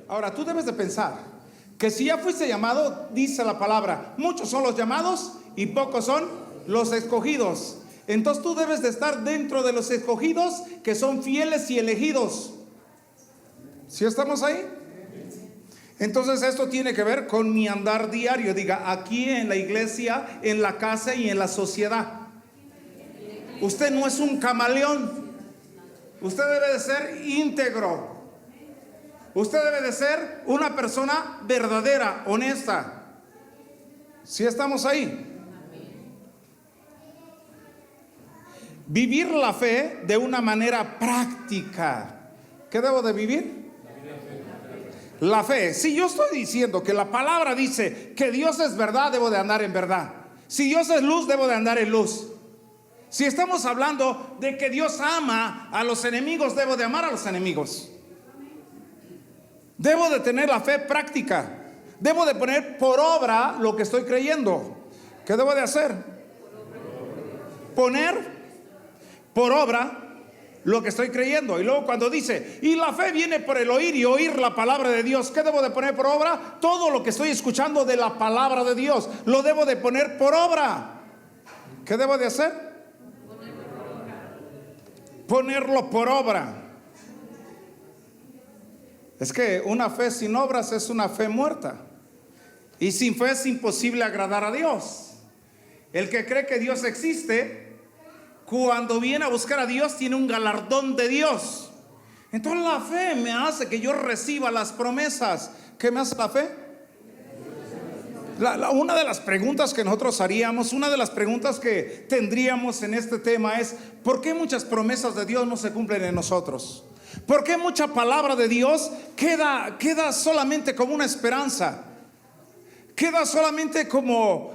Ahora, tú debes de pensar que si ya fuiste llamado, dice la palabra, muchos son los llamados y pocos son los escogidos. Entonces tú debes de estar dentro de los escogidos que son fieles y elegidos. ¿Sí estamos ahí? Entonces esto tiene que ver con mi andar diario. Diga, aquí en la iglesia, en la casa y en la sociedad. Usted no es un camaleón. Usted debe de ser íntegro. Usted debe de ser una persona verdadera, honesta. ¿Sí estamos ahí? Vivir la fe de una manera práctica. ¿Qué debo de vivir? La fe. Si yo estoy diciendo que la palabra dice que Dios es verdad, debo de andar en verdad. Si Dios es luz, debo de andar en luz. Si estamos hablando de que Dios ama a los enemigos, debo de amar a los enemigos. Debo de tener la fe práctica. Debo de poner por obra lo que estoy creyendo. ¿Qué debo de hacer? Poner por obra lo que estoy creyendo. Y luego cuando dice, y la fe viene por el oír y oír la palabra de Dios, ¿qué debo de poner por obra? Todo lo que estoy escuchando de la palabra de Dios, lo debo de poner por obra. ¿Qué debo de hacer? Ponerlo por obra. Es que una fe sin obras es una fe muerta. Y sin fe es imposible agradar a Dios. El que cree que Dios existe, cuando viene a buscar a Dios, tiene un galardón de Dios. Entonces la fe me hace que yo reciba las promesas. ¿Qué me hace la fe? Una de las preguntas que nosotros haríamos, una de las preguntas que tendríamos en este tema es: ¿por qué muchas promesas de Dios no se cumplen en nosotros? ¿Por qué mucha palabra de Dios queda solamente como una esperanza? Queda solamente como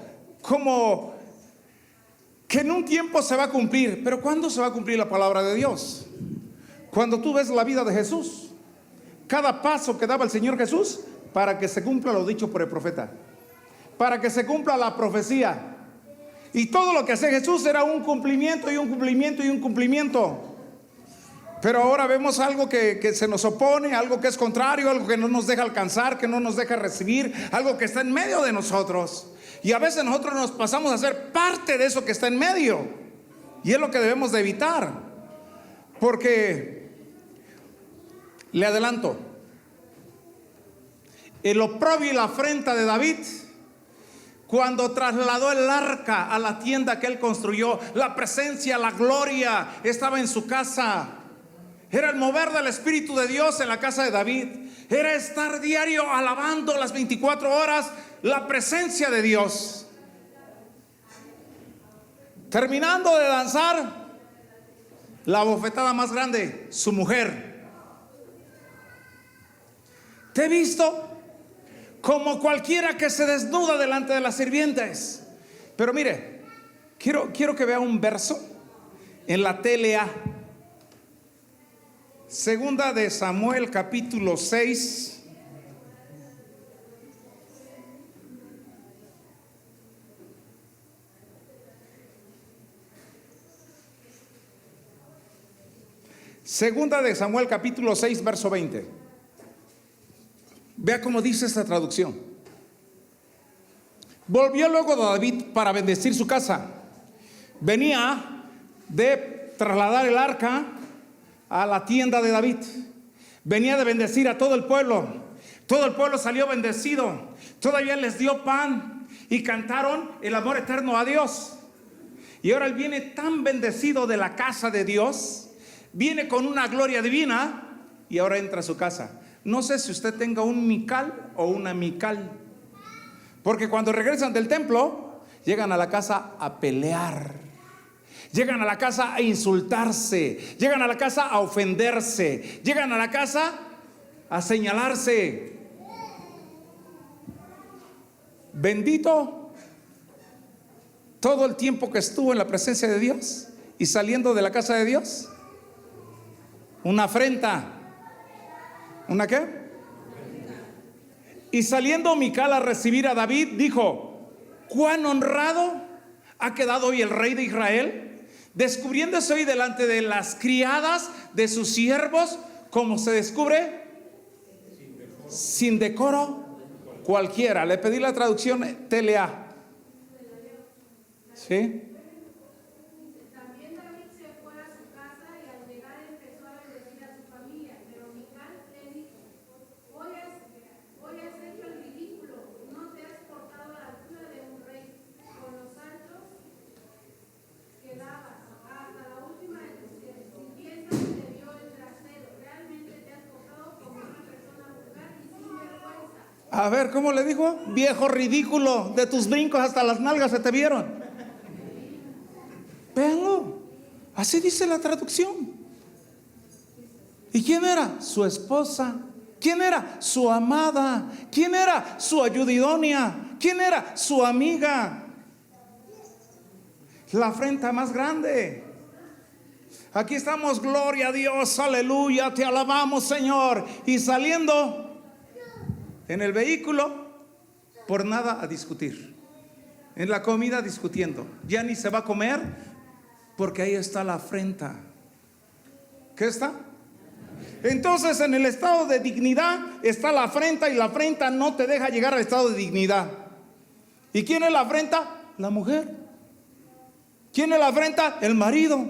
que en un tiempo se va a cumplir. Pero ¿cuándo se va a cumplir la palabra de Dios? Cuando tú ves la vida de Jesús, cada paso que daba el Señor Jesús para que se cumpla lo dicho por el profeta, para que se cumpla la profecía. Y todo lo que hacía Jesús era un cumplimiento y un cumplimiento y un cumplimiento. Pero ahora vemos algo que se nos opone, algo que es contrario, algo que no nos deja alcanzar, que no nos deja recibir, algo que está en medio de nosotros. Y a veces nosotros nos pasamos a ser parte de eso que está en medio. Y es lo que debemos de evitar. Porque, le adelanto, el oprobio y la afrenta de David, cuando trasladó el arca a la tienda que él construyó, la presencia, la gloria estaba en su casa. Era el mover del Espíritu de Dios en la casa de David. Era estar diario alabando las 24 horas la presencia de Dios. Terminando de danzar, la bofetada más grande, su mujer. Te he visto como cualquiera que se desnuda delante de las sirvientes. Pero mire, quiero que vea un verso en la TLA. Segunda de Samuel, capítulo 6. Segunda de Samuel, capítulo 6, verso 20. Vea cómo dice esta traducción. Volvió luego David para bendecir su casa. Venía de trasladar el arca a la tienda de David. Venía de bendecir a todo el pueblo. Todo el pueblo salió bendecido. Todavía les dio pan y cantaron el amor eterno a Dios. Y ahora él viene tan bendecido de la casa de Dios, viene con una gloria divina y ahora entra a su casa. No sé si usted tenga un Mical o una Mical, porque cuando regresan del templo llegan a la casa a pelear. Llegan a la casa a insultarse, llegan a la casa a ofenderse, llegan a la casa a señalarse. Bendito todo el tiempo que estuvo en la presencia de Dios y saliendo de la casa de Dios, una afrenta. ¿Una qué? Y saliendo Mical a recibir a David, dijo: cuán honrado ha quedado hoy el rey de Israel, descubriéndose hoy delante de las criadas de sus siervos, como se descubre sin decoro cualquiera. Le pedí la traducción TLA. ¿Sí? También David se fue a su casa y al llegar empezó a bendecir a su familia. Pero Mical le dijo: hoy has hecho el ridículo, no te has portado a la altura de un rey, con los saltos que dabas. Hasta la última sirvienta te dio el trasero. Realmente te has portado como una persona vulgar y sin vergüenza. A ver, ¿cómo le dijo? Viejo ridículo, de tus brincos hasta las nalgas se te vieron. Véanlo, así dice la traducción. ¿Y quién era? Su esposa. ¿Quién era? Su amada. ¿Quién era? Su ayuda idónea. ¿Quién era? Su amiga. La afrenta más grande. Aquí estamos, gloria a Dios, aleluya, te alabamos, Señor. Y saliendo en el vehículo, por nada a discutir. En la comida discutiendo. Ya ni se va a comer porque ahí está la afrenta. ¿Qué está? Entonces en el estado de dignidad está la afrenta, y la afrenta no te deja llegar al estado de dignidad. ¿Y quién es la afrenta? La mujer. ¿Quién es la afrenta? El marido.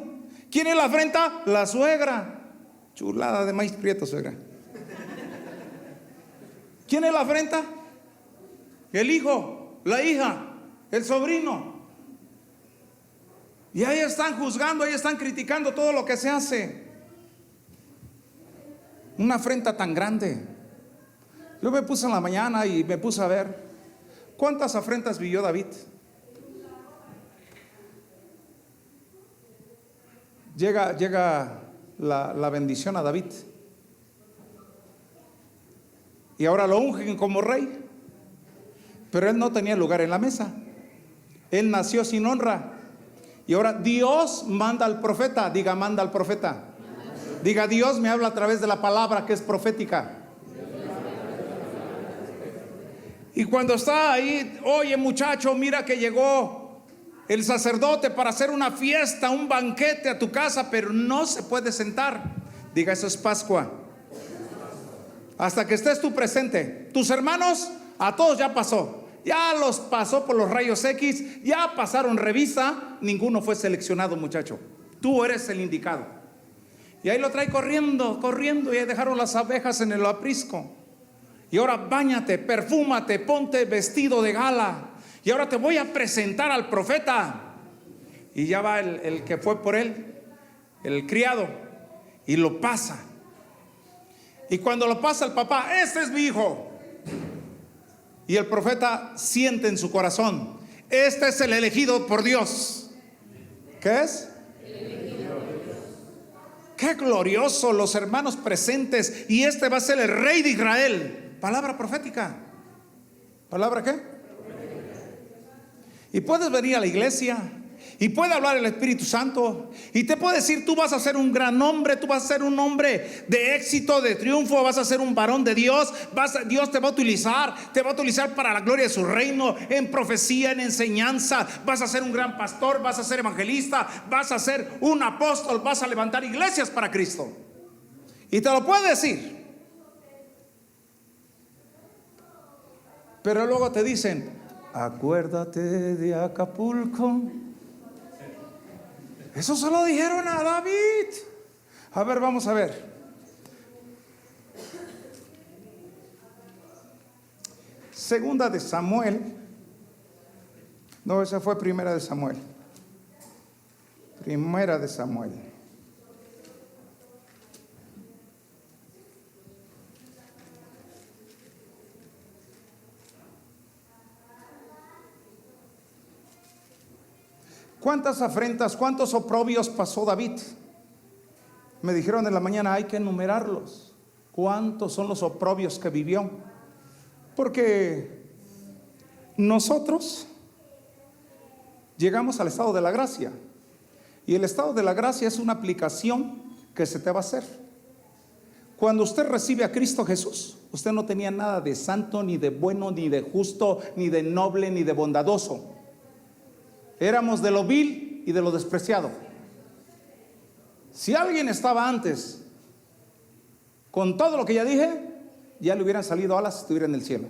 ¿Quién es la afrenta? La suegra. Chulada de maíz prieto, suegra. ¿Quién es la afrenta? El hijo, la hija, el sobrino. Y ahí están juzgando, ahí están criticando todo lo que se hace. Una afrenta tan grande. Yo me puse en la mañana y me puse a ver cuántas afrentas vivió David. Llega la bendición a David. Y ahora lo ungen como rey. Pero él no tenía lugar en la mesa. Él nació sin honra. Y ahora Dios manda al profeta. Diga, manda al profeta. Diga, Dios me habla a través de la palabra que es profética. Y cuando está ahí, oye muchacho, mira que llegó el sacerdote para hacer una fiesta, un banquete a tu casa, pero no se puede sentar. Diga, eso es Pascua. Hasta que estés tú presente. Tus hermanos, a todos ya pasó. Ya los pasó por los rayos X, ya pasaron revista, ninguno fue seleccionado, muchacho. Tú eres el indicado. Y ahí lo trae corriendo, corriendo, y ahí dejaron las abejas en el aprisco. Y ahora báñate, perfúmate, ponte vestido de gala. Y ahora te voy a presentar al profeta. Y ya va el que fue por él, el criado, y lo pasa. Y cuando lo pasa el papá, este es mi hijo. Y el profeta siente en su corazón, este es el elegido por Dios. ¿Qué es? Qué glorioso, los hermanos presentes. Y este va a ser el rey de Israel. Palabra profética. ¿Palabra qué? Y puedes venir a la iglesia y puede hablar el Espíritu Santo y te puede decir, tú vas a ser un gran hombre, tú vas a ser un hombre de éxito, de triunfo, vas a ser un varón de Dios. Dios te va a utilizar para la gloria de su reino, en profecía, en enseñanza. Vas a ser un gran pastor, vas a ser evangelista, vas a ser un apóstol, vas a levantar iglesias para Cristo. Y te lo puede decir. Pero luego te dicen, acuérdate de Acapulco. Eso se lo dijeron a David. A ver, vamos a ver. Segunda de Samuel. No, esa fue primera de Samuel. Primera de Samuel. ¿Cuántas afrentas, cuántos oprobios pasó David? Me dijeron en la mañana, hay que enumerarlos. ¿Cuántos son los oprobios que vivió? Porque nosotros llegamos al estado de la gracia. Y el estado de la gracia es una aplicación que se te va a hacer. Cuando usted recibe a Cristo Jesús, usted no tenía nada de santo, ni de bueno, ni de justo, ni de noble, ni de bondadoso. Éramos de lo vil y de lo despreciado. Si alguien estaba antes con todo lo que ya dije, ya le hubieran salido alas si estuviera en el cielo.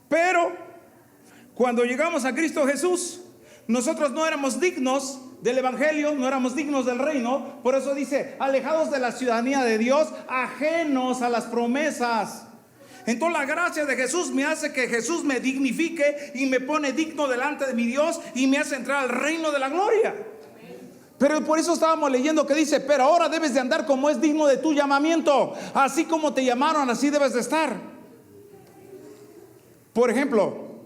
Pero cuando llegamos a Cristo Jesús, nosotros no éramos dignos del evangelio, no éramos dignos del reino. Por eso dice, alejados de la ciudadanía de Dios, ajenos a las promesas. Entonces la gracia de Jesús me hace que Jesús me dignifique y me pone digno delante de mi Dios y me hace entrar al reino de la gloria. Pero por eso estábamos leyendo que dice, pero ahora debes de andar como es digno de tu llamamiento. Así como te llamaron, así debes de estar. Por ejemplo,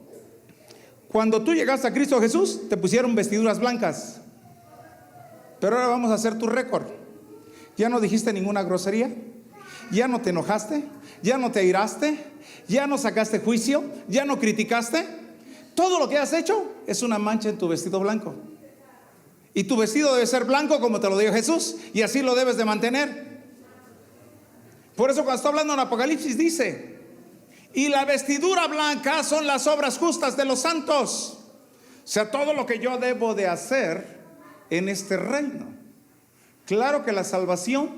cuando tú llegaste a Cristo Jesús, te pusieron vestiduras blancas. Pero ahora vamos a hacer tu récord. Ya no dijiste ninguna grosería, ya no te enojaste, ya no te airaste, ya no sacaste juicio, ya no criticaste. Todo lo que has hecho es una mancha en tu vestido blanco. Y tu vestido debe ser blanco como te lo dio Jesús, y así lo debes de mantener. Por eso cuando está hablando en Apocalipsis dice, y la vestidura blanca son las obras justas de los santos. O sea, todo lo que yo debo de hacer en este reino. Claro que la salvación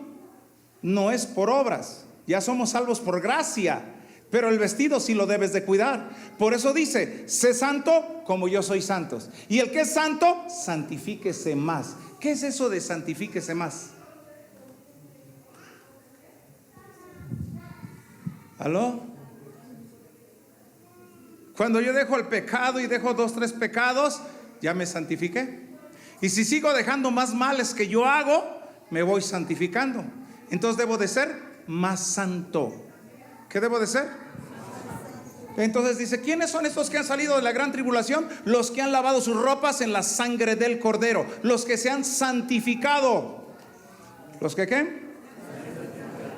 no es por obras, ya somos salvos por gracia, pero el vestido sí lo debes de cuidar. Por eso dice, sé santo como yo soy santo. Y el que es santo, santifíquese más. ¿Qué es eso de santifíquese más? ¿Aló? Cuando yo dejo el pecado y dejo 2, 3 pecados, ya me santifiqué. Y si sigo dejando más males que yo hago, me voy santificando. Entonces debo de ser más santo. ¿Qué debo de ser? Entonces dice, ¿quiénes son estos que han salido de la gran tribulación? Los que han lavado sus ropas en la sangre del Cordero, los que se han santificado. ¿Los que qué?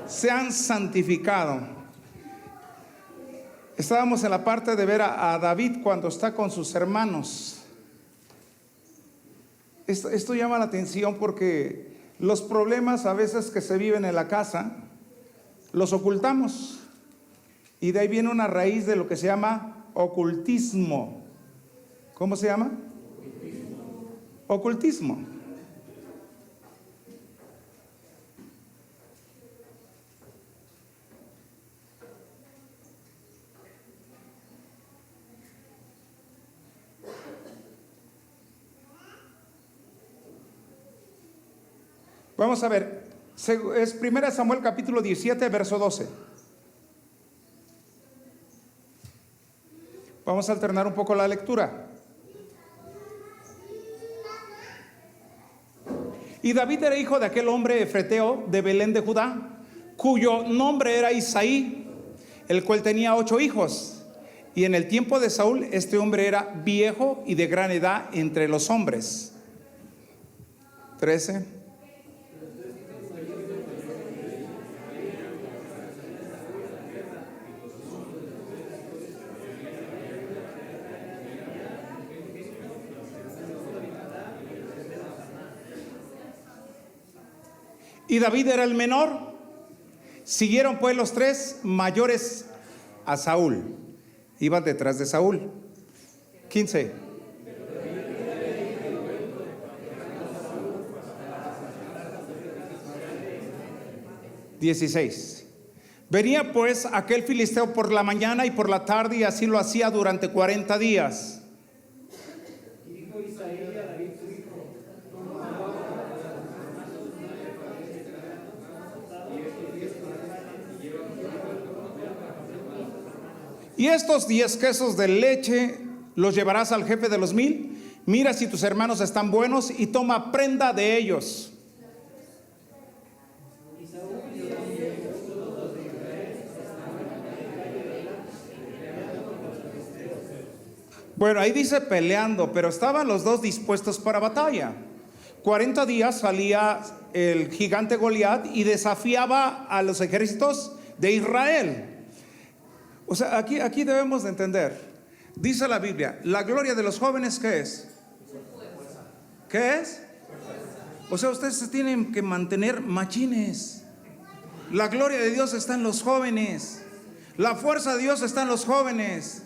Se han santificado. Estábamos en la parte de ver a David cuando está con sus hermanos. Esto llama la atención porque los problemas a veces que se viven en la casa los ocultamos, y de ahí viene una raíz de lo que se llama ocultismo. ¿Cómo se llama? Ocultismo. Vamos a ver, es 1 Samuel capítulo 17, verso 12. Vamos a alternar un poco la lectura. Y David era hijo de aquel hombre efreteo de Belén de Judá, cuyo nombre era Isaí, el cual tenía 8 hijos. Y en el tiempo de Saúl, este hombre era viejo y de gran edad entre los hombres. 13. Y David era el menor. Siguieron pues los 3 mayores a Saúl. Iban detrás de Saúl. 15. (16) Venía pues aquel filisteo por la mañana y por la tarde, y así lo hacía durante 40 días. Y estos 10 quesos de leche los llevarás al jefe de los 1000. Mira si tus hermanos están buenos y toma prenda de ellos. Bueno, ahí dice peleando, pero estaban los dos dispuestos para batalla. 40 días salía el gigante Goliat y desafiaba a los ejércitos de Israel. O sea, aquí debemos de entender. Dice la Biblia, la gloria de los jóvenes, ¿qué es? ¿Qué es? O sea, ustedes se tienen que mantener machines. La gloria de Dios está en los jóvenes. La fuerza de Dios está en los jóvenes.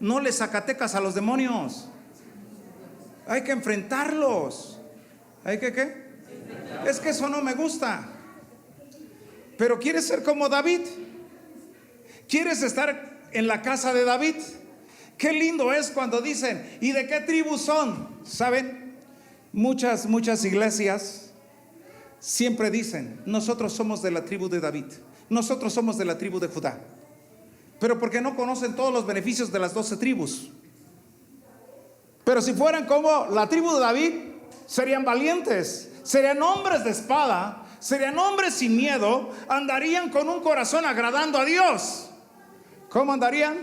No les zacatecas a los demonios. Hay que enfrentarlos. ¿Hay que qué? Es que eso no me gusta. Pero ¿quieres ser como David? ¿Quieres estar en la casa de David? Qué lindo es cuando dicen, ¿y de qué tribu son? ¿Saben? Muchas iglesias siempre dicen, nosotros somos de la tribu de David, nosotros somos de la tribu de Judá. Pero porque no conocen todos los beneficios de las 12 tribus. Pero si fueran como la tribu de David, serían valientes, serían hombres de espada, serían hombres sin miedo, andarían con un corazón agradando a Dios. ¿Cómo andarían?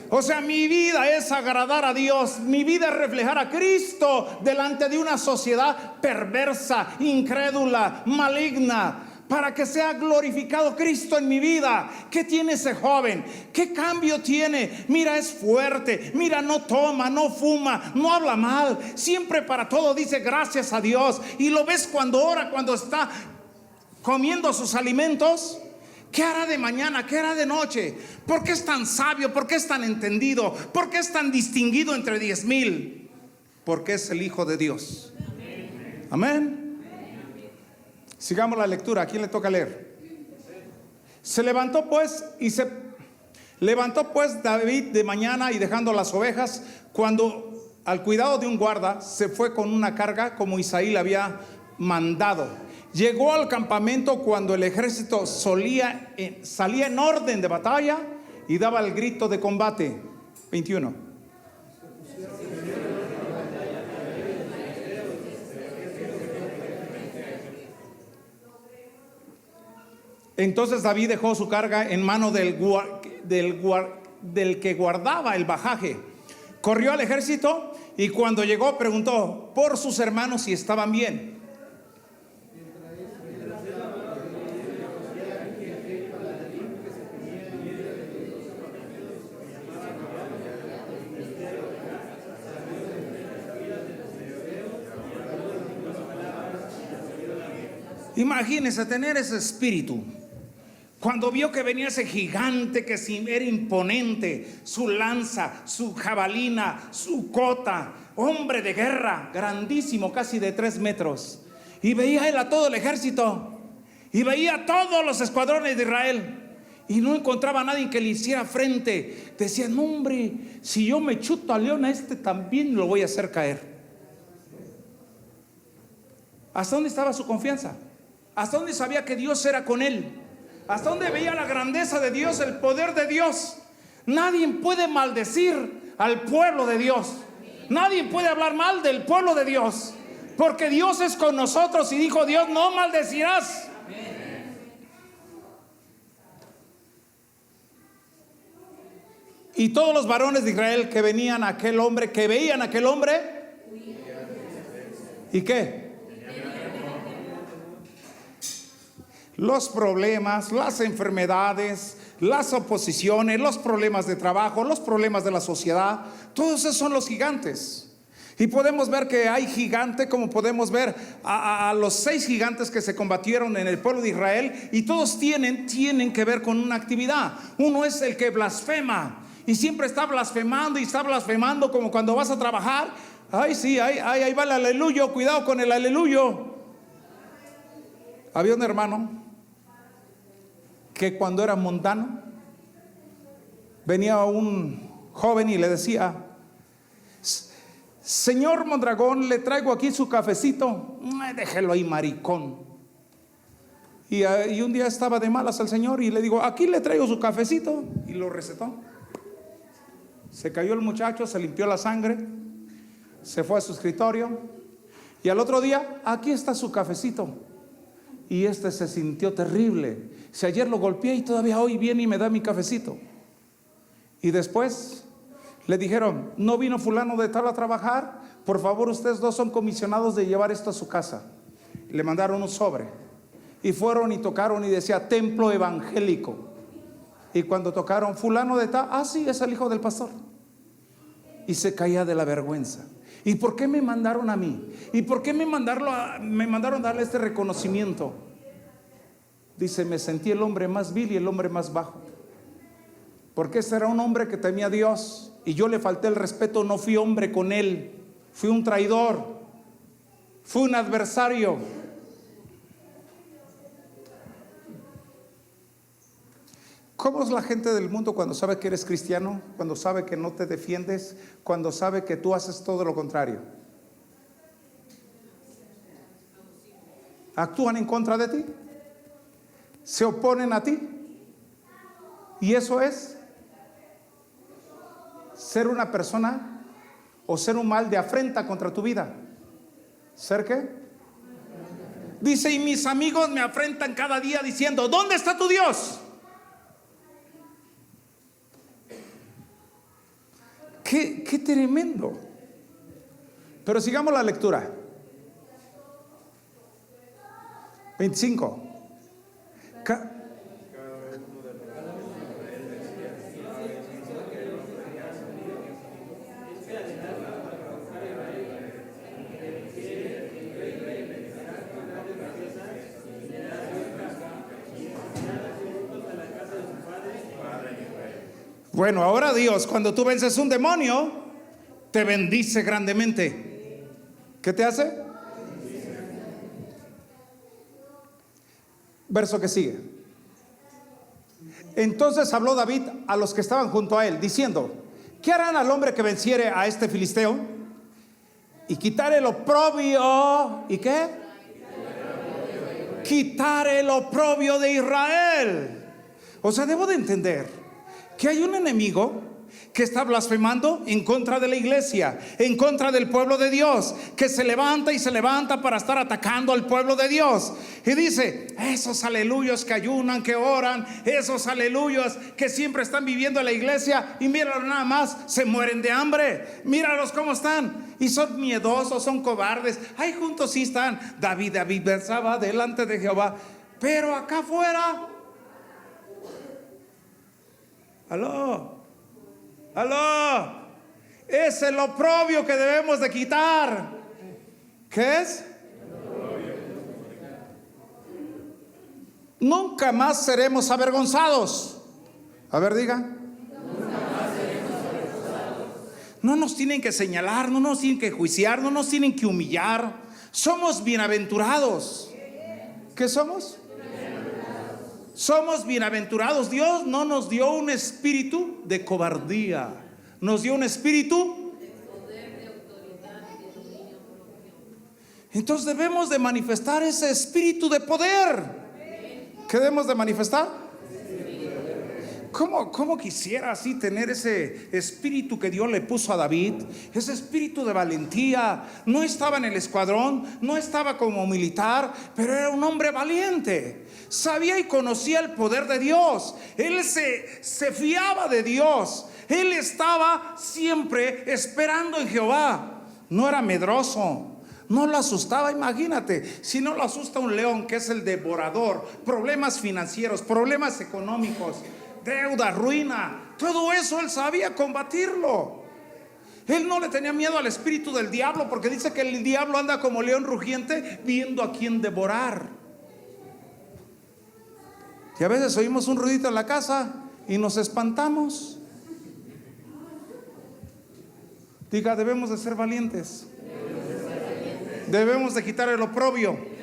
O sea, mi vida es agradar a Dios, mi vida es reflejar a Cristo delante de una sociedad perversa, incrédula, maligna, para que sea glorificado Cristo en mi vida. ¿Qué tiene ese joven? ¿Qué cambio tiene? Mira, es fuerte, mira, no toma, no fuma, no habla mal, siempre para todo dice gracias a Dios. Y lo ves cuando ora, cuando está comiendo sus alimentos. ¿Qué hará de mañana? ¿Qué hará de noche? ¿Por qué es tan sabio? ¿Por qué es tan entendido? ¿Por qué es tan distinguido entre 10,000? Porque es el Hijo de Dios. Amén. Sigamos la lectura. ¿A quién le toca leer? Se levantó pues David de mañana, y dejando las ovejas, cuando al cuidado de un guarda, se fue con una carga como Isaí le había mandado. Llegó al campamento cuando el ejército salía en orden de batalla y daba el grito de combate. 21. Entonces David dejó su carga en mano del que guardaba el bajaje. Corrió al ejército y cuando llegó preguntó por sus hermanos si estaban bien. Imagínense tener ese espíritu. Cuando vio que venía ese gigante que era imponente, su lanza, su jabalina, su cota, hombre de guerra, grandísimo, casi de 3 metros. Y veía él a todo el ejército, y veía a todos los escuadrones de Israel, y no encontraba a nadie que le hiciera frente. Decía, no hombre, si yo me chuto a león, a este también lo voy a hacer caer. ¿Hasta dónde estaba su confianza? ¿Hasta dónde sabía que Dios era con él? ¿Hasta dónde veía la grandeza de Dios, el poder de Dios? Nadie puede maldecir al pueblo de Dios. Nadie puede hablar mal del pueblo de Dios, porque Dios es con nosotros, y dijo Dios, no maldecirás. Y todos los varones de Israel que veían a aquel hombre, ¿y qué? Los problemas, las enfermedades, las oposiciones, los problemas de trabajo, los problemas de la sociedad, todos esos son los gigantes. Y podemos ver que hay gigantes, como podemos ver a los 6 gigantes que se combatieron en el pueblo de Israel, y todos tienen que ver con una actividad. Uno es el que blasfema, y siempre está blasfemando, como cuando vas a trabajar. Ay, sí, ahí va el aleluya, cuidado con el aleluya. Había un hermano que cuando era mundano, venía un joven y le decía, señor Mondragón, le traigo aquí su cafecito. Déjelo ahí, maricón. Y un día estaba de malas el señor y le digo, aquí le traigo su cafecito, y lo recetó. Se cayó el muchacho, se limpió la sangre, se fue a su escritorio, y al otro día, aquí está su cafecito. Y se sintió terrible. Si ayer lo golpeé y todavía hoy viene y me da mi cafecito. Y después le dijeron, no vino fulano de tal a trabajar, por favor ustedes 2 son comisionados de llevar esto a su casa. Le mandaron un sobre y fueron y tocaron, y decía templo evangélico. Y cuando tocaron fulano de tal, sí, es el hijo del pastor. Y se caía de la vergüenza. ¿Y por qué me mandaron a mí? ¿Y por qué me mandaron darle este reconocimiento? Dice, me sentí el hombre más vil y el hombre más bajo. Porque ese era un hombre que temía a Dios, y yo le falté el respeto. No fui hombre con él, fui un traidor, fui un adversario. ¿Cómo es la gente del mundo cuando sabe que eres cristiano? Cuando sabe que no te defiendes, cuando sabe que tú haces todo lo contrario. Actúan en contra de ti, se oponen a ti. Y eso es ser una persona o ser un mal de afrenta contra tu vida. ¿Ser qué? Dice, y mis amigos me afrentan cada día diciendo, ¿dónde está tu Dios? Qué tremendo. Pero sigamos la lectura. 25. Bueno, ahora Dios, cuando tú vences un demonio, te bendice grandemente. ¿Qué te hace? Verso que sigue. Entonces habló David a los que estaban junto a él, diciendo, ¿qué harán al hombre que venciere a este filisteo? Y quitar el oprobio. ¿Y qué? Quitar el oprobio de Israel. O sea, debo de entender que hay un enemigo que está blasfemando en contra de la iglesia, en contra del pueblo de Dios, que se levanta y se levanta para estar atacando al pueblo de Dios. Y dice, esos aleluyos que ayunan, que oran, esos aleluyos que siempre están viviendo en la iglesia, y míralos nada más, se mueren de hambre. Míralos cómo están, y son miedosos, son cobardes. Ahí juntos sí están. David versaba delante de Jehová, pero acá afuera, aló, es el oprobio que debemos de quitar. ¿Qué es? Nunca más seremos avergonzados. A ver, diga. No nos tienen que señalar, no nos tienen que juiciar, no nos tienen que humillar. Somos bienaventurados. ¿Qué somos? Somos bienaventurados. Dios no nos dio un espíritu de cobardía, nos dio un espíritu de poder, de autoridad y de dominio propio. Entonces debemos de manifestar ese espíritu de poder. ¿Qué debemos de manifestar? ¿Cómo quisiera así tener ese espíritu que Dios le puso a David? Ese espíritu de valentía. No estaba en el escuadrón, no estaba como militar, pero era un hombre valiente. Sabía y conocía el poder de Dios. Él se fiaba de Dios. Él estaba siempre esperando en Jehová. No era medroso, no lo asustaba. Imagínate, si no lo asusta un león, que es el devorador, problemas financieros, problemas económicos, deuda, ruina, todo eso él sabía combatirlo. Él no le tenía miedo al espíritu del diablo, porque dice que el diablo anda como león rugiente viendo a quién devorar. Y a veces oímos un ruidito en la casa y nos espantamos. Diga, debemos de ser valientes. Debemos de quitar el oprobio.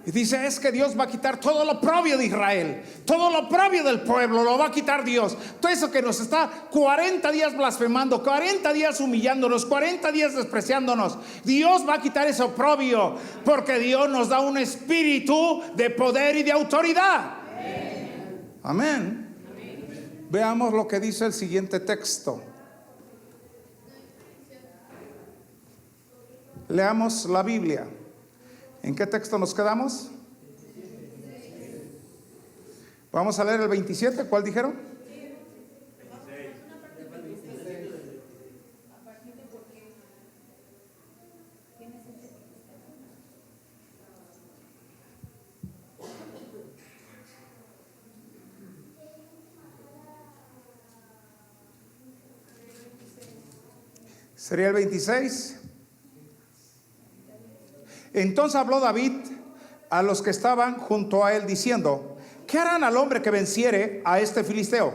Y dice, es que Dios va a quitar todo lo oprobio de Israel, todo lo oprobio del pueblo, lo va a quitar Dios. Todo eso que nos está 40 días blasfemando, 40 días humillándonos, 40 días despreciándonos, Dios va a quitar ese oprobio, porque Dios nos da un espíritu de poder y de autoridad. Amén. Amén. Veamos lo que dice el siguiente texto. Leamos la Biblia. ¿En qué texto nos quedamos? Vamos a leer el 27. ¿Cuál dijeron? Sería el 26. Entonces habló David a los que estaban junto a él diciendo, ¿qué harán al hombre que venciere a este filisteo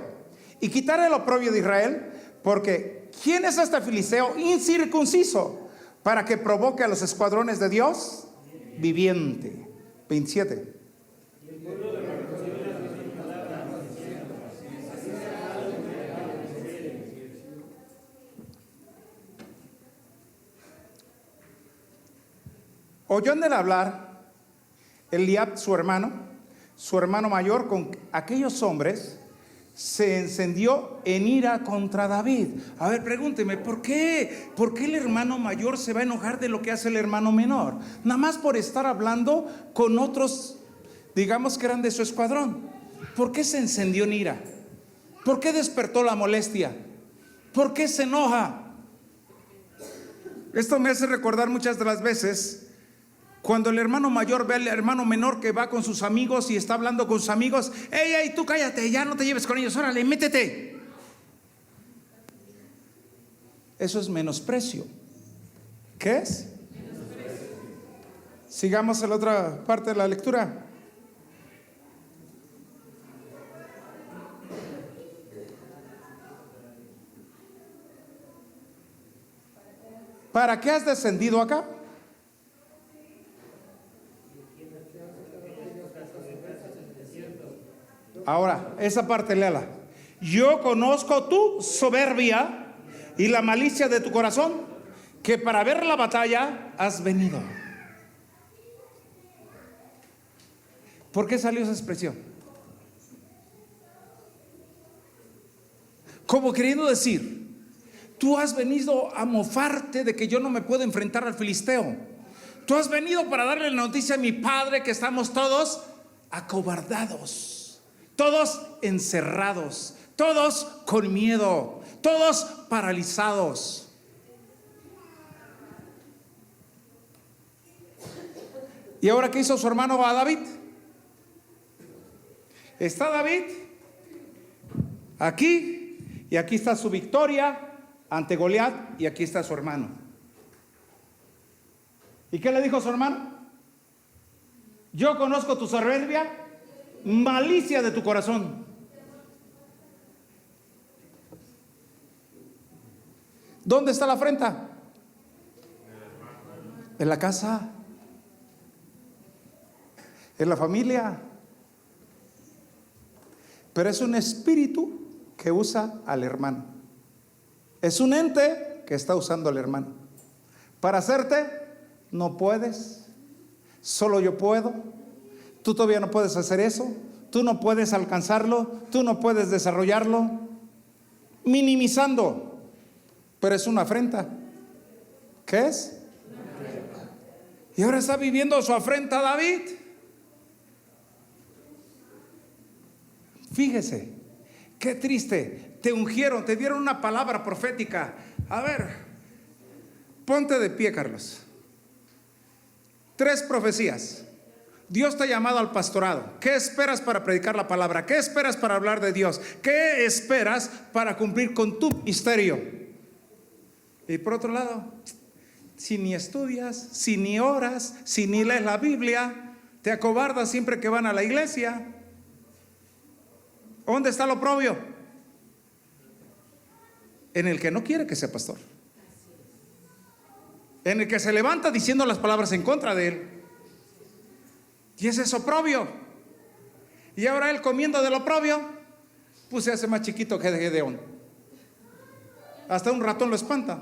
y quitare el oprobio de Israel? Porque ¿quién es este filisteo incircunciso para que provoque a los escuadrones de Dios viviente? 27. oyó en él hablar Eliab, su hermano mayor, con aquellos hombres, se encendió en ira contra David. A ver, pregúnteme, ¿por qué? ¿Por qué el hermano mayor se va a enojar de lo que hace el hermano menor? Nada más por estar hablando con otros, digamos que eran de su escuadrón. ¿Por qué se encendió en ira? ¿Por qué despertó la molestia? ¿Por qué se enoja? Esto me hace recordar muchas de las veces cuando el hermano mayor ve al hermano menor que va con sus amigos y está hablando con sus amigos. ¡Ey, ey, tú cállate! Ya no te lleves con ellos, órale, métete. Eso es menosprecio. ¿Qué es? Sigamos en la otra parte de la lectura. ¿Para qué has descendido acá? Ahora, esa parte léala. Yo conozco tu soberbia y la malicia de tu corazón, que para ver la batalla has venido. ¿Por qué salió esa expresión? Como queriendo decir, tú has venido a mofarte de que yo no me puedo enfrentar al filisteo. Tú has venido para darle la noticia a mi padre que estamos todos acobardados, todos encerrados, todos con miedo, todos paralizados. ¿Y ahora qué hizo su hermano a David? Está David aquí, y aquí está su victoria ante Goliat, y aquí está su hermano. ¿Y qué le dijo a su hermano? Yo conozco tu soberbia, malicia de tu corazón. ¿Dónde está la afrenta? En la casa, en la familia. Pero es un espíritu que usa al hermano. Es un ente que está usando al hermano. Para hacerte, no puedes. Solo yo puedo. Tú todavía no puedes hacer eso. Tú no puedes alcanzarlo. Tú no puedes desarrollarlo. Minimizando. Pero es una afrenta. ¿Qué es? Y ahora está viviendo su afrenta David. Fíjese, qué triste. Te ungieron, te dieron una palabra profética. A ver, ponte de pie, Carlos. 3 profecías. Dios te ha llamado al pastorado. ¿Qué esperas para predicar la palabra? ¿Qué esperas para hablar de Dios? ¿Qué esperas para cumplir con tu ministerio? Y por otro lado, si ni estudias, si ni oras, si ni lees la Biblia, te acobardas siempre que van a la iglesia. ¿Dónde está lo oprobio? En el que no quiere que sea pastor. En el que se levanta diciendo las palabras en contra de él. Y ese es oprobio. Y ahora él, comiendo del oprobio, pues se hace más chiquito que de Gedeón. Hasta un ratón lo espanta.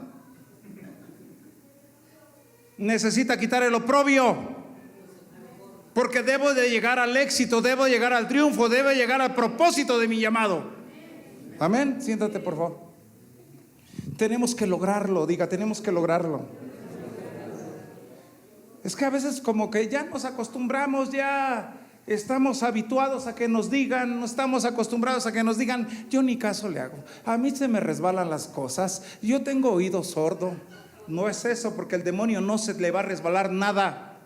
Necesita quitar el oprobio. Porque debo de llegar al éxito, debo de llegar al triunfo, debo de llegar al propósito de mi llamado. Amén. Siéntate, por favor. Tenemos que lograrlo, diga, tenemos que lograrlo. Es que a veces como que ya nos acostumbramos, ya estamos habituados a que nos digan, no estamos acostumbrados a que nos digan, yo ni caso le hago. A mí se me resbalan las cosas, yo tengo oído sordo. No es eso, porque el demonio no se le va a resbalar nada.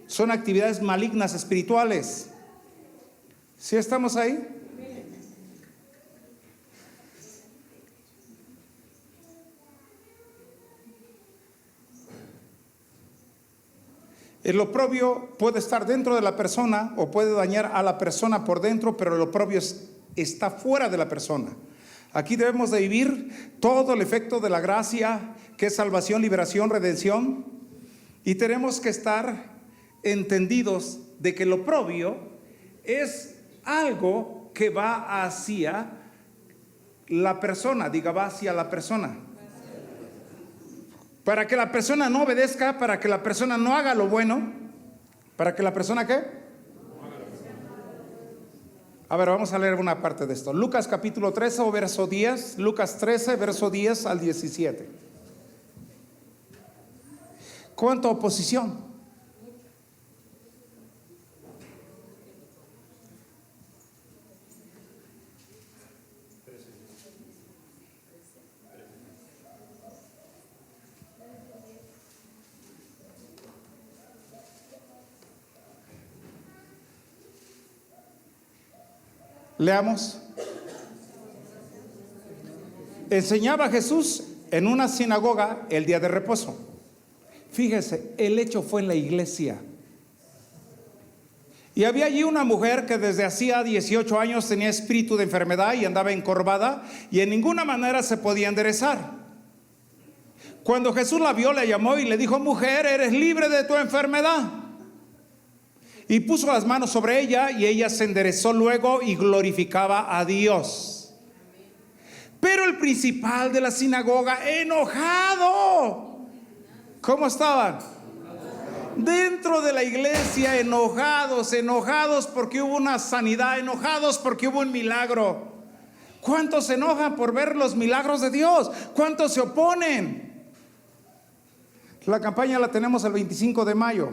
Son actividades malignas espirituales. ¿Sí estamos ahí? El oprobio puede estar dentro de la persona o puede dañar a la persona por dentro, pero el oprobio está fuera de la persona. Aquí debemos de vivir todo el efecto de la gracia, que es salvación, liberación, redención, y tenemos que estar entendidos de que el oprobio es algo que va hacia la persona, diga, va hacia la persona. Para que la persona no obedezca, para que la persona no haga lo bueno, para que la persona ¿qué? A ver, vamos a leer una parte de esto. Lucas capítulo 13 o verso 10, Lucas 13, verso 10 al 17. ¿Cuánta oposición? Leamos. Enseñaba Jesús en una sinagoga el día de reposo. Fíjese, el hecho fue en la iglesia. Y había allí una mujer que desde hacía 18 años tenía espíritu de enfermedad y andaba encorvada y en ninguna manera se podía enderezar. Cuando Jesús la vio, la llamó y le dijo: mujer, eres libre de tu enfermedad. Y puso las manos sobre ella y ella se enderezó luego y glorificaba a Dios. Pero el principal de la sinagoga, enojado. ¿Cómo estaban? Dentro de la iglesia, enojados porque hubo una sanidad, enojados porque hubo un milagro. ¿Cuántos se enojan por ver los milagros de Dios? ¿Cuántos se oponen? La campaña la tenemos el 25 de mayo.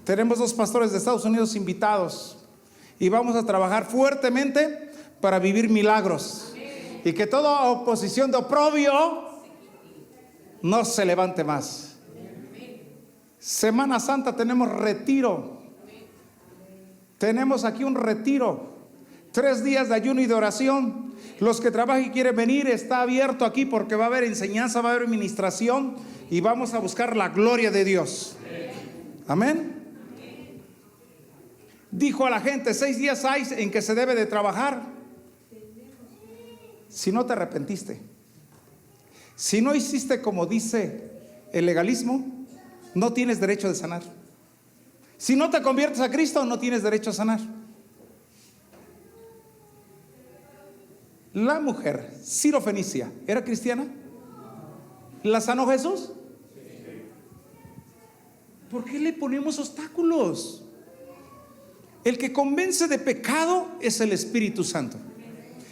Tenemos 2 pastores de Estados Unidos invitados y vamos a trabajar fuertemente para vivir milagros y que toda oposición de oprobio no se levante más. Semana Santa tenemos retiro. Tenemos aquí un retiro, 3 días de ayuno y de oración. Los que trabajan y quieren venir, está abierto aquí porque va a haber enseñanza, va a haber ministración y vamos a buscar la gloria de Dios. Amén. Dijo a la gente: 6 días hay en que se debe de trabajar. Si no te arrepentiste, si no hiciste como dice el legalismo, no tienes derecho de sanar. Si no te conviertes a Cristo, no tienes derecho a sanar. La mujer Sirofenicia, ¿era cristiana? ¿La sanó Jesús? ¿Por qué le ponemos obstáculos? El que convence de pecado es el Espíritu Santo.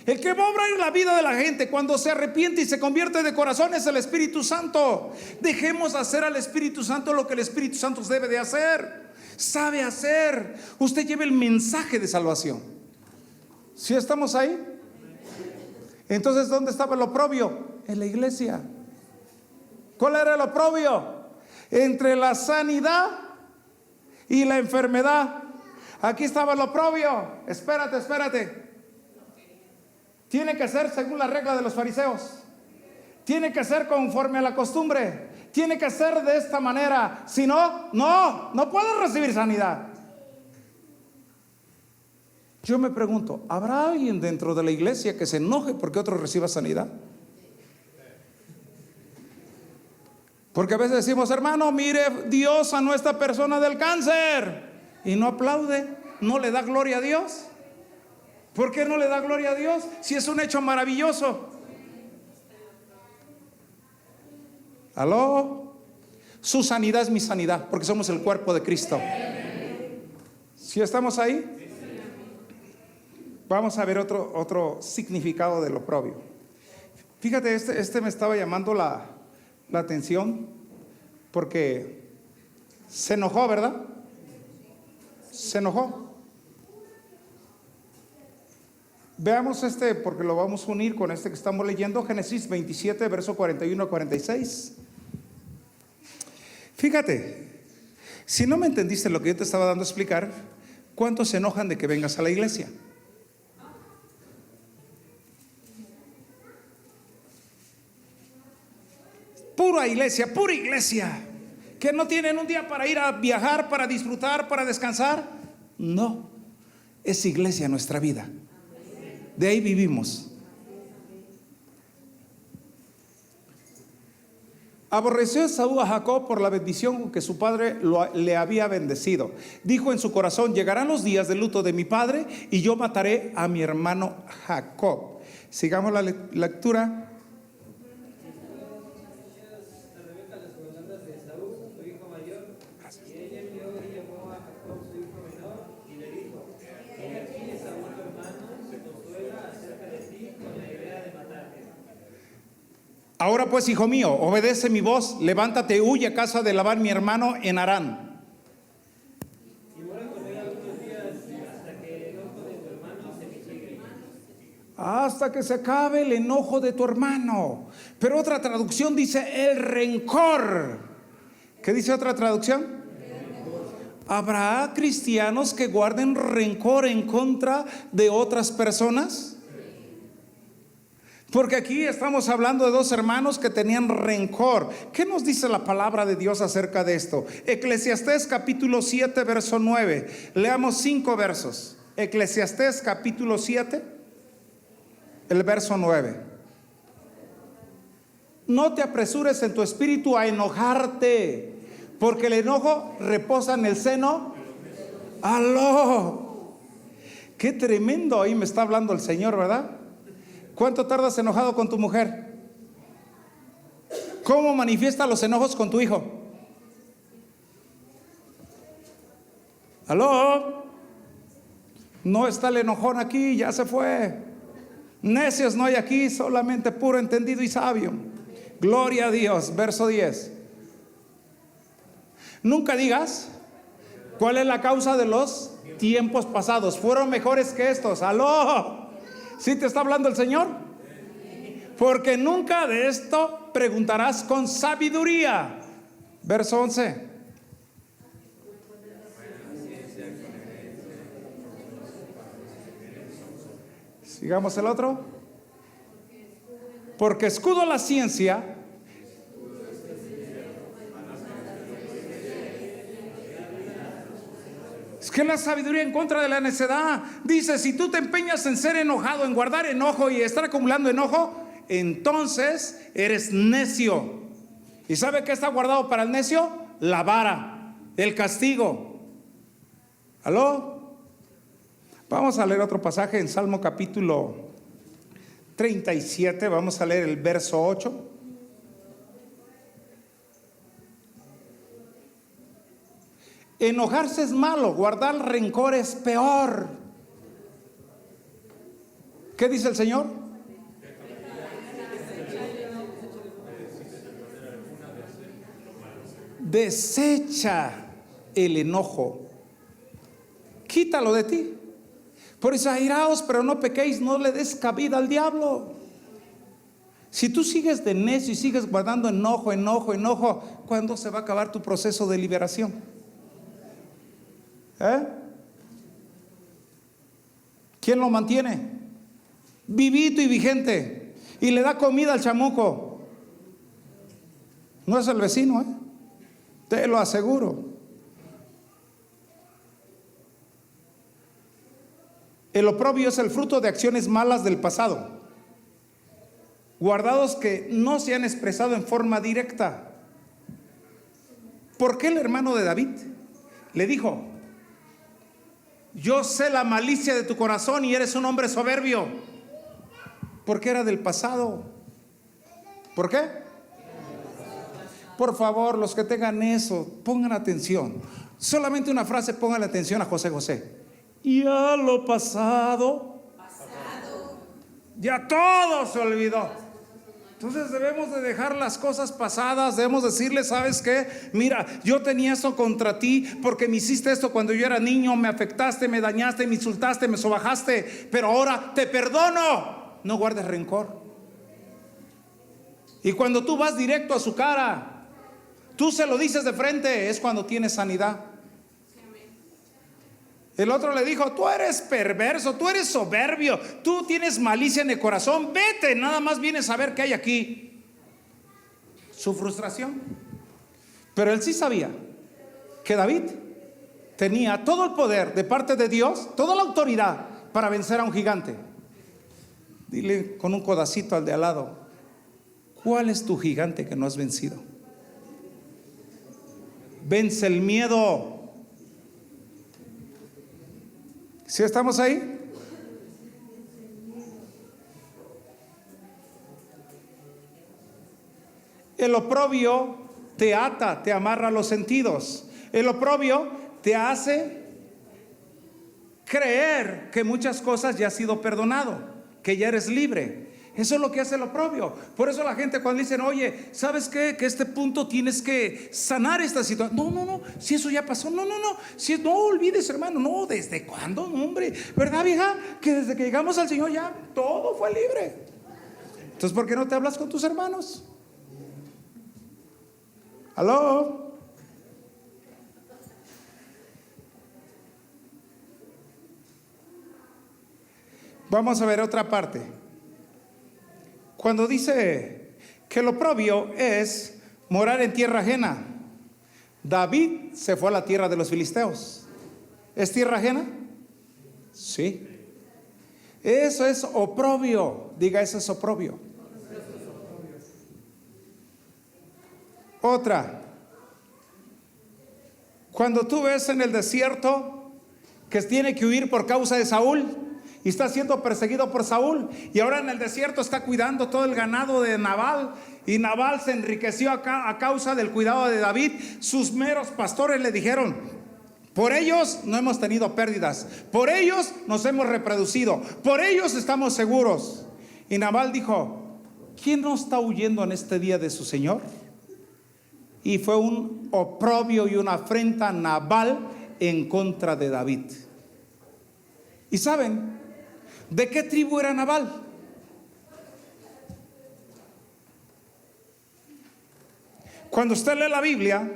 El que va a obrar en la vida de la gente cuando se arrepiente y se convierte de corazón es el Espíritu Santo. Dejemos hacer al Espíritu Santo lo que el Espíritu Santo debe de hacer. Sabe hacer. Usted lleve el mensaje de salvación. ¿Sí estamos ahí? Entonces, ¿dónde estaba el oprobio? En la iglesia. ¿Cuál era el oprobio? Entre la sanidad y la enfermedad. Aquí estaba el oprobio. Espérate. Tiene que ser según la regla de los fariseos. Tiene que ser conforme a la costumbre. Tiene que ser de esta manera. Si no, no puedes recibir sanidad. Yo me pregunto, ¿habrá alguien dentro de la iglesia que se enoje porque otro reciba sanidad? Porque a veces decimos: hermano, mire, Dios sanó a esta persona del cáncer. Y no aplaude, no le da gloria a Dios. ¿Por qué no le da gloria a Dios si es un hecho maravilloso? ¿Aló? Su sanidad es mi sanidad, porque somos el cuerpo de Cristo. ¿Sí estamos ahí? Vamos a ver otro significado del oprobio. Fíjate, este me estaba llamando la atención porque se enojó, ¿verdad? Se enojó. Veamos porque lo vamos a unir con este que estamos leyendo, Génesis 27, verso 41 a 46. Fíjate, si no me entendiste lo que yo te estaba dando a explicar, ¿cuántos se enojan de que vengas a la iglesia? Pura iglesia, que no tienen un día para ir a viajar, para disfrutar, para descansar. No, es iglesia nuestra vida. De ahí vivimos. Aborreció Esaú a Jacob por la bendición con que su padre le había bendecido. Dijo en su corazón: llegarán los días de luto de mi padre y yo mataré a mi hermano Jacob. Sigamos la lectura. Ahora pues, hijo mío, obedece mi voz, levántate, huye a casa de Labán mi hermano en Harán. Hasta que se acabe el enojo de tu hermano. Pero otra traducción dice el rencor. ¿Qué dice otra traducción? ¿Habrá cristianos que guarden rencor en contra de otras personas? Porque aquí estamos hablando de dos hermanos que tenían rencor. ¿Qué nos dice la palabra de Dios acerca de esto? Eclesiastés capítulo 7 verso 9. Leamos 5 versos. Eclesiastés capítulo 7, el verso 9. No te apresures en tu espíritu a enojarte, porque el enojo reposa en el seno. ¡Aló! Qué tremendo, ahí me está hablando el Señor, ¿verdad? ¿Cuánto tardas enojado con tu mujer? ¿Cómo manifiesta los enojos con tu hijo? ¿Aló? No está el enojón aquí, ya se fue. Necios no hay aquí, solamente puro entendido y sabio. Gloria a Dios. Verso 10. Nunca digas cuál es la causa de los tiempos pasados. Fueron mejores que estos. ¿Aló? ¿Sí te está hablando el Señor? Porque nunca de esto preguntarás con sabiduría. Verso 11. Sigamos el otro. Porque escudo la ciencia. Es que la sabiduría en contra de la necedad. Dice, si tú te empeñas en ser enojado, en guardar enojo y estar acumulando enojo, entonces eres necio. ¿Y sabe qué está guardado para el necio? La vara, el castigo. ¿Aló? Vamos a leer otro pasaje en Salmo capítulo 37. Vamos a leer el verso 8. Enojarse es malo, guardar rencor es peor. ¿Qué dice el Señor? Desecha el enojo, quítalo de ti. Por eso airaos, pero no pequéis, no le des cabida al diablo. Si tú sigues de necio y sigues guardando enojo, ¿cuándo se va a acabar tu proceso de liberación? ¿Quién lo mantiene? Vivito y vigente. Y le da comida al chamuco. No es el vecino, te lo aseguro. El oprobio es el fruto de acciones malas del pasado, guardados que no se han expresado en forma directa. ¿Por qué el hermano de David le dijo: yo sé la malicia de tu corazón y eres un hombre soberbio? Porque era del pasado. ¿Por qué? Por favor, los que tengan eso, pongan atención. Solamente una frase, pongan atención a José José. Ya lo pasado, ya todo se olvidó. Entonces debemos de dejar las cosas pasadas. Debemos decirle: ¿sabes qué? Mira, yo tenía esto contra ti porque me hiciste esto cuando yo era niño, me afectaste, me dañaste, me insultaste, me sobajaste, pero ahora te perdono. No guardes rencor. Y cuando tú vas directo a su cara, tú se lo dices de frente, es cuando tienes sanidad. El otro le dijo: tú eres perverso, tú eres soberbio, tú tienes malicia en el corazón, vete, nada más vienes a ver qué hay aquí. Su frustración. Pero él sí sabía que David tenía todo el poder de parte de Dios, toda la autoridad para vencer a un gigante. Dile con un codacito al de al lado: ¿cuál es tu gigante que no has vencido? Vence el miedo. ¿Sí estamos ahí? El oprobio te ata, te amarra los sentidos. El oprobio te hace creer que muchas cosas ya has sido perdonado, que ya eres libre. Eso es lo que hace el oprobio. Por eso la gente cuando dicen, oye, ¿sabes qué? Que este punto tienes que sanar esta situación. No, si eso ya pasó. No, si no olvides, hermano. No, ¿desde cuándo? No, hombre, ¿verdad, vieja? Que desde que llegamos al Señor ya todo fue libre. Entonces, ¿por qué no te hablas con tus hermanos? ¿Aló? Vamos a ver otra parte. Cuando dice que el oprobio es morar en tierra ajena, David se fue a la tierra de los filisteos. ¿Es tierra ajena? Sí. Eso es oprobio. Diga, eso es oprobio. Otra. Cuando tú ves en el desierto que tiene que huir por causa de Saúl y está siendo perseguido por Saúl, y ahora en el desierto está cuidando todo el ganado de Nabal, y Nabal se enriqueció a causa del cuidado de David. Sus meros pastores le dijeron: por ellos no hemos tenido pérdidas, por ellos nos hemos reproducido, por ellos estamos seguros. Y Nabal dijo: ¿quién no está huyendo en este día de su señor? Y fue un oprobio y una afrenta a Nabal en contra de David. ¿Y saben de qué tribu era Nabal? Cuando usted lee la Biblia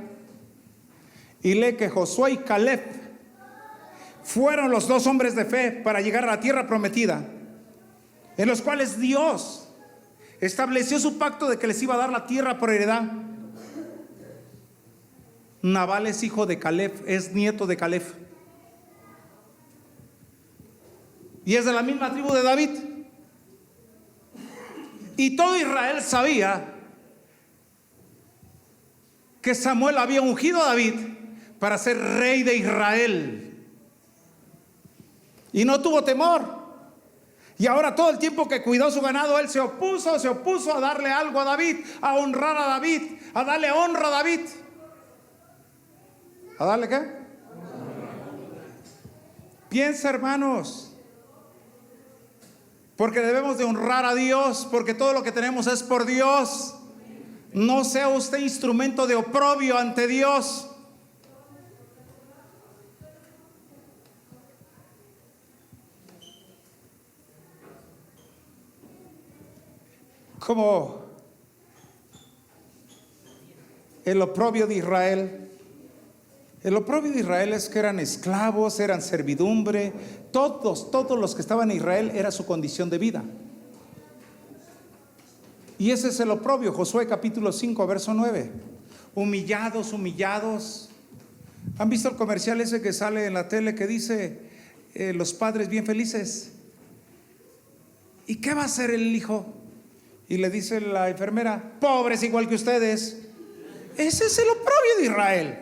y lee que Josué y Caleb fueron los dos hombres de fe para llegar a la tierra prometida, en los cuales Dios estableció su pacto de que les iba a dar la tierra por heredad. Nabal es hijo de Caleb, es nieto de Caleb, y es de la misma tribu de David. Y todo Israel sabía que Samuel había ungido a David para ser rey de Israel, y no tuvo temor. Y ahora todo el tiempo que cuidó su ganado, él se opuso a darle algo a David, a honrar a David, a darle honra a David. ¿A darle qué? Piensa, hermanos, porque debemos de honrar a Dios, porque todo lo que tenemos es por Dios. No sea usted instrumento de oprobio ante Dios. Como el oprobio de Israel. El oprobio de Israel es que eran esclavos, eran servidumbre. Todos los que estaban en Israel era su condición de vida. Y ese es el oprobio. Josué capítulo 5 verso 9. Humillados. ¿Han visto el comercial ese que sale en la tele que dice los padres bien felices? ¿Y qué va a hacer el hijo? Y le dice la enfermera: pobres igual que ustedes. Ese es el oprobio de Israel.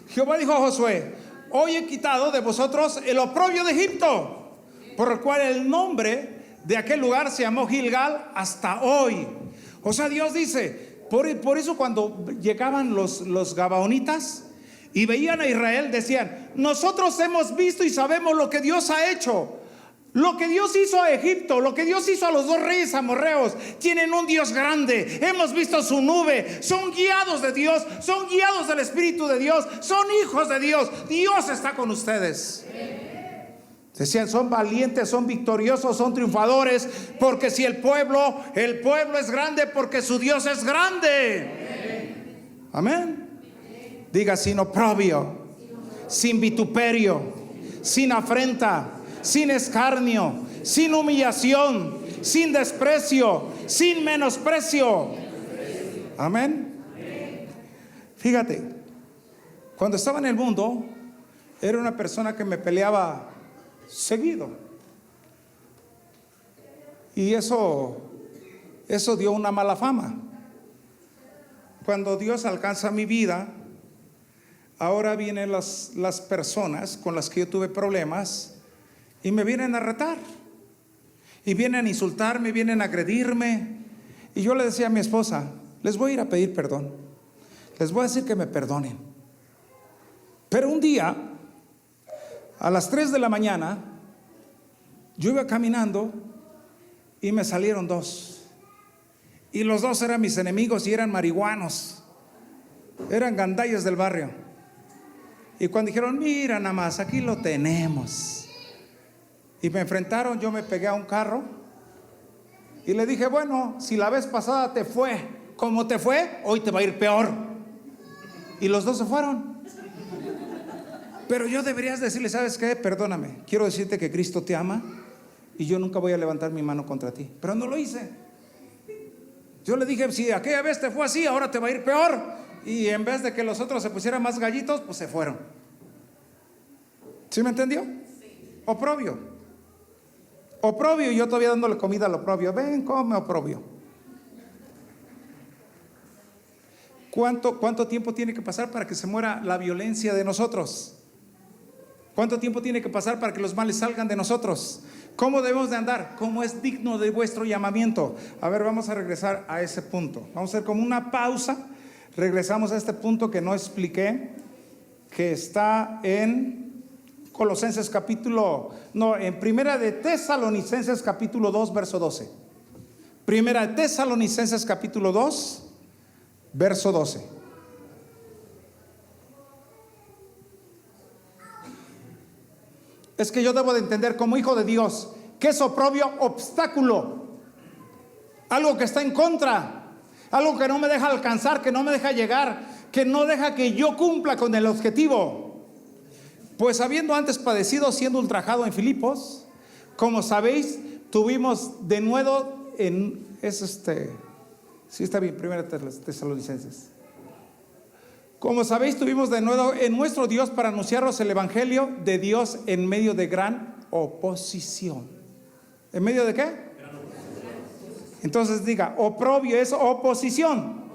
Jehová dijo a Josué: hoy he quitado de vosotros el oprobio de Egipto, por el cual el nombre de aquel lugar se llamó Gilgal hasta hoy. O sea, Dios dice, por eso cuando llegaban los gabaonitas y veían a Israel, decían: nosotros hemos visto y sabemos lo que Dios ha hecho. Lo que Dios hizo a Egipto, lo que Dios hizo a los dos reyes amorreos. Tienen un Dios grande, hemos visto su nube, son guiados de Dios, son guiados del Espíritu de Dios, son hijos de Dios. Dios está con ustedes. Decían: son valientes, son victoriosos, son triunfadores, porque si el pueblo es grande, porque su Dios es grande. Amén. Diga: sin oprobio, sin vituperio, sin afrenta, sin escarnio, sin humillación, sin desprecio, sin menosprecio. Amén. Fíjate, cuando estaba en el mundo, era una persona que me peleaba seguido. Y eso dio una mala fama. Cuando Dios alcanza mi vida, ahora vienen las personas con las que yo tuve problemas y me vienen a retar, y vienen a insultarme, vienen a agredirme. Y yo le decía a mi esposa: les voy a ir a pedir perdón, les voy a decir que me perdonen. Pero un día, a las 3 de la mañana, yo iba caminando y me salieron dos. Y los dos eran mis enemigos y eran marihuanos. Eran gandallas del barrio. Y cuando dijeron, mira nada más, aquí lo tenemos. Y me enfrentaron, yo me pegué a un carro. Y le dije, bueno, si la vez pasada te fue como te fue, hoy te va a ir peor. Y los dos se fueron. Pero yo deberías decirle, ¿sabes qué? Perdóname, quiero decirte que Cristo te ama y yo nunca voy a levantar mi mano contra ti. Pero no lo hice. Yo le dije, si aquella vez te fue así, ahora te va a ir peor. Y en vez de que los otros se pusieran más gallitos, pues se fueron. ¿Sí me entendió? Sí. Oprobio. Oprobio, y yo todavía dándole comida al oprobio. Ven, come, oprobio. ¿Cuánto tiempo tiene que pasar para que se muera la violencia de nosotros? ¿Cuánto tiempo tiene que pasar para que los males salgan de nosotros? ¿Cómo debemos de andar? ¿Cómo es digno de vuestro llamamiento? A ver, vamos a regresar a ese punto. Vamos a hacer como una pausa. Regresamos a este punto que no expliqué, que está en Colosenses en Primera de Tesalonicenses capítulo 2, verso 12. Primera de Tesalonicenses capítulo 2, verso 12. Es que yo debo de entender como hijo de Dios que es oprobio, obstáculo, algo que está en contra, algo que no me deja alcanzar, que no me deja llegar, que no deja que yo cumpla con el objetivo. Pues habiendo antes padecido siendo ultrajado en Filipos, como sabéis, tuvimos de nuevo sí está bien, Primera Tesalonicenses. Como sabéis, tuvimos de nuevo en nuestro Dios para anunciaros el evangelio de Dios en medio de gran oposición. ¿En medio de qué? Entonces diga, oprobio es oposición.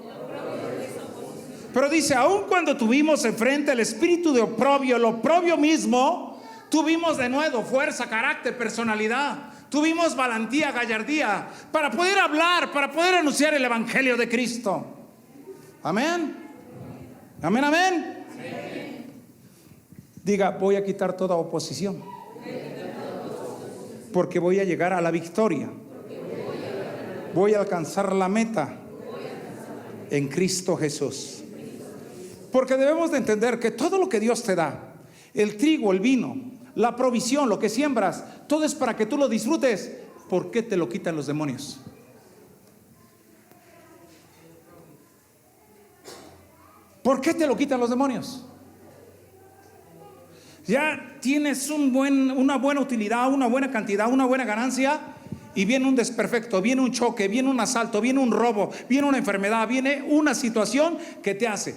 Pero dice, aun cuando tuvimos enfrente el espíritu de oprobio, el oprobio mismo, tuvimos de nuevo fuerza, carácter, personalidad. Tuvimos valentía, gallardía para poder hablar, para poder anunciar el evangelio de Cristo. Amén. Amén, amén. Diga, voy a quitar toda oposición, porque voy a llegar a la victoria. Voy a alcanzar la meta en Cristo Jesús. Porque debemos de entender que todo lo que Dios te da, el trigo, el vino, la provisión, lo que siembras, todo es para que tú lo disfrutes. ¿Por qué te lo quitan los demonios? ¿Por qué te lo quitan los demonios? Ya tienes una buena utilidad, una buena cantidad, una buena ganancia, y viene un desperfecto, viene un choque, viene un asalto, viene un robo, viene una enfermedad, viene una situación que te hace,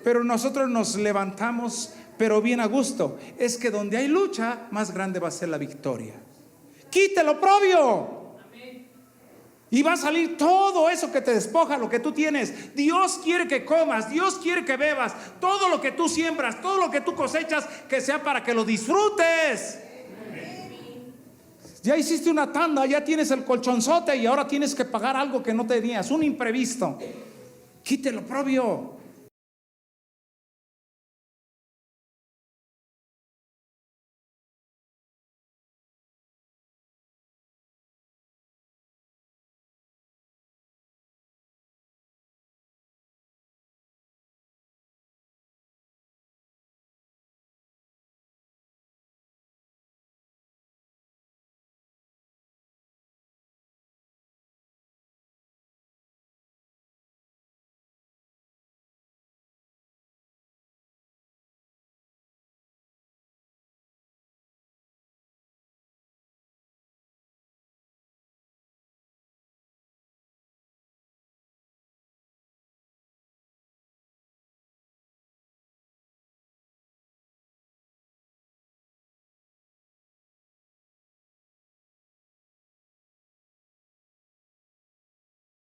pero nosotros nos levantamos, pero bien a gusto. Es que donde hay lucha, más grande va a ser la victoria. Quítelo, oprobio. Y va a salir todo eso que te despoja, lo que tú tienes. Dios quiere que comas, Dios quiere que bebas. Todo lo que tú siembras, todo lo que tú cosechas, que sea para que lo disfrutes. Ya hiciste una tanda, ya tienes el colchonzote y ahora tienes que pagar algo que no tenías, un imprevisto. Quítelo, oprobio.